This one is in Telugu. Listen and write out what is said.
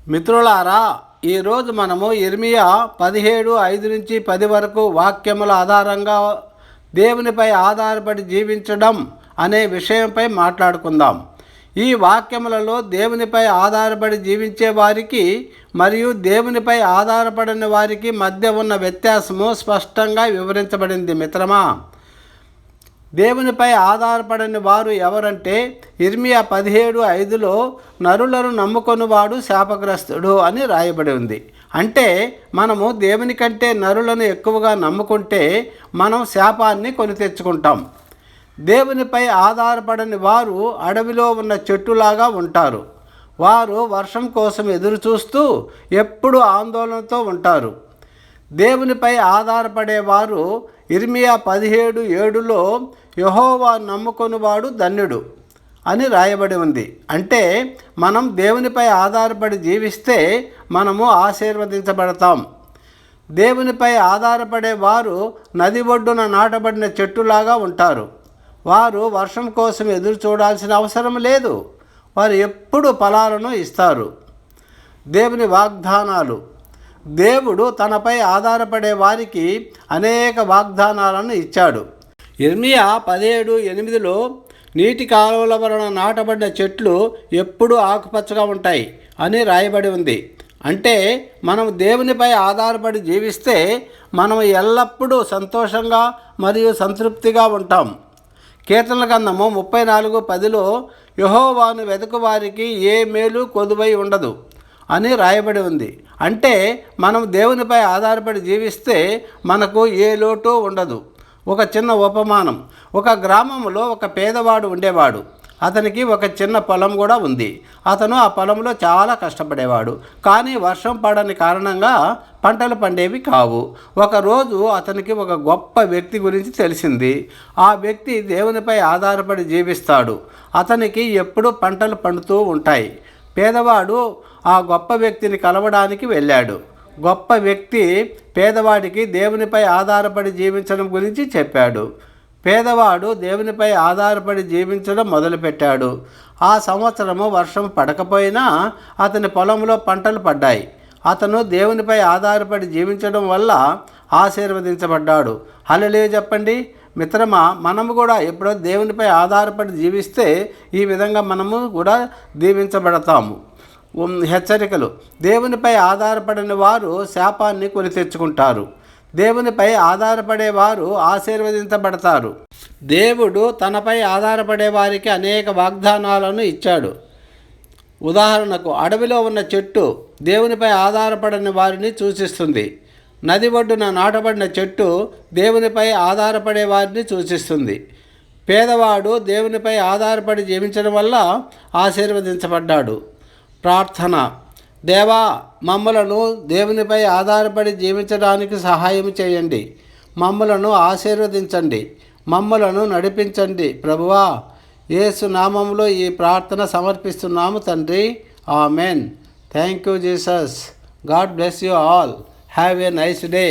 మిత్రులారా, ఈరోజు మనము ఇర్మియా 17:5-10 వరకు వాక్యముల ఆధారంగా దేవునిపై ఆధారపడి జీవించడం అనే విషయంపై మాట్లాడుకుందాం. ఈ వాక్యములలో దేవునిపై ఆధారపడి జీవించే వారికి మరియు దేవునిపై ఆధారపడని వారికి మధ్య ఉన్న వ్యత్యాసము స్పష్టంగా వివరించబడింది. మిత్రమా, దేవునిపై ఆధారపడని వారు ఎవరంటే, ఇర్మియా 17:5లో నరులను నమ్ముకొనివాడు శాపగ్రస్తుడు అని రాయబడి ఉంది. అంటే మనము దేవుని కంటే నరులను ఎక్కువగా నమ్ముకుంటే మనం శాపాన్ని కొని తెచ్చుకుంటాం. దేవునిపై ఆధారపడని వారు అడవిలో ఉన్న చెట్టులాగా ఉంటారు. వారు వర్షం కోసం ఎదురు చూస్తూ ఎప్పుడు ఆందోళనతో ఉంటారు. దేవునిపై ఆధారపడేవారు ఇర్మియా 17:7లో యెహోవా నమ్ముకొనివాడు ధన్యుడు అని రాయబడి ఉంది. అంటే మనం దేవునిపై ఆధారపడి జీవిస్తే మనము ఆశీర్వదించబడతాం. దేవునిపై ఆధారపడే వారు నది ఒడ్డున నాటబడిన చెట్టులాగా ఉంటారు. వారు వర్షం కోసం ఎదురు చూడాల్సిన అవసరం లేదు. వారు ఎప్పుడు ఫలాలను ఇస్తారు. దేవుని వాగ్దానాలు. దేవుడు తనపై ఆధారపడే వారికి అనేక వాగ్దానాలను ఇచ్చాడు. ఇర్మియా 17:8లో నీటి కాలువల వలన నాటబడిన చెట్లు ఎప్పుడూ ఆకుపచ్చగా ఉంటాయి అని రాయబడి ఉంది. అంటే మనం దేవునిపై ఆధారపడి జీవిస్తే మనం ఎల్లప్పుడూ సంతోషంగా మరియు సంతృప్తిగా ఉంటాం. కీర్తనల గ్రంథము 34:10లో యెహోవాను వెతుకు వారికి ఏ మేలు కొదువై ఉండదు అని రాయబడి ఉంది. అంటే మనం దేవునిపై ఆధారపడి జీవిస్తే మనకు ఏ లోటు ఉండదు. ఒక చిన్న ఉపమానం. ఒక గ్రామంలో ఒక పేదవాడు ఉండేవాడు. అతనికి ఒక చిన్న పొలం కూడా ఉంది. అతను ఆ పొలంలో చాలా కష్టపడేవాడు. కానీ వర్షం పడని కారణంగా పంటలు పండేవి కావు. ఒకరోజు అతనికి ఒక గొప్ప వ్యక్తి గురించి తెలిసింది. ఆ వ్యక్తి దేవునిపై ఆధారపడి జీవిస్తాడు. అతనికి ఎప్పుడూ పంటలు పండుతూ ఉంటాయి. పేదవాడు ఆ గొప్ప వ్యక్తిని కలవడానికి వెళ్ళాడు. గొప్ప వ్యక్తి పేదవాడికి దేవునిపై ఆధారపడి జీవించడం గురించి చెప్పాడు. పేదవాడు దేవునిపై ఆధారపడి జీవించడం మొదలుపెట్టాడు. ఆ సంవత్సరము వర్షం పడకపోయినా అతని పొలంలో పంటలు పడ్డాయి. అతను దేవునిపై ఆధారపడి జీవించడం వల్ల ఆశీర్వదించబడ్డాడు. హల్లెలూయా చెప్పండి. మిత్రమా, మనము కూడా ఎప్పుడో దేవునిపై ఆధారపడి జీవిస్తే ఈ విధంగా మనము కూడా దీవించబడతాము. హెచ్చరికలు. దేవునిపై ఆధారపడని వారు శాపాన్ని కొని తెచ్చుకుంటారు. దేవునిపై ఆధారపడేవారు ఆశీర్వదించబడతారు. దేవుడు తనపై ఆధారపడే వారికి అనేక వాగ్దానాలను ఇచ్చాడు. ఉదాహరణకు, అడవిలో ఉన్న చెట్టు దేవునిపై ఆధారపడని వారిని సూచిస్తుంది. నది ఒడ్డున నాటబడిన చెట్టు దేవునిపై ఆధారపడే వారిని సూచిస్తుంది. పేదవాడు దేవునిపై ఆధారపడి జీవించడం వల్ల ఆశీర్వదించబడ్డాడు. ప్రార్థన. దేవా, మమ్మలను దేవునిపై ఆధారపడి జీవించడానికి సహాయం చేయండి. మమ్మలను ఆశీర్వదించండి. మమ్మలను నడిపించండి. ప్రభువా, యేసు నామములో ఈ ప్రార్థన సమర్పిస్తున్నాము తండ్రి. Amen. Thank you Jesus. God bless you all. Have a nice day.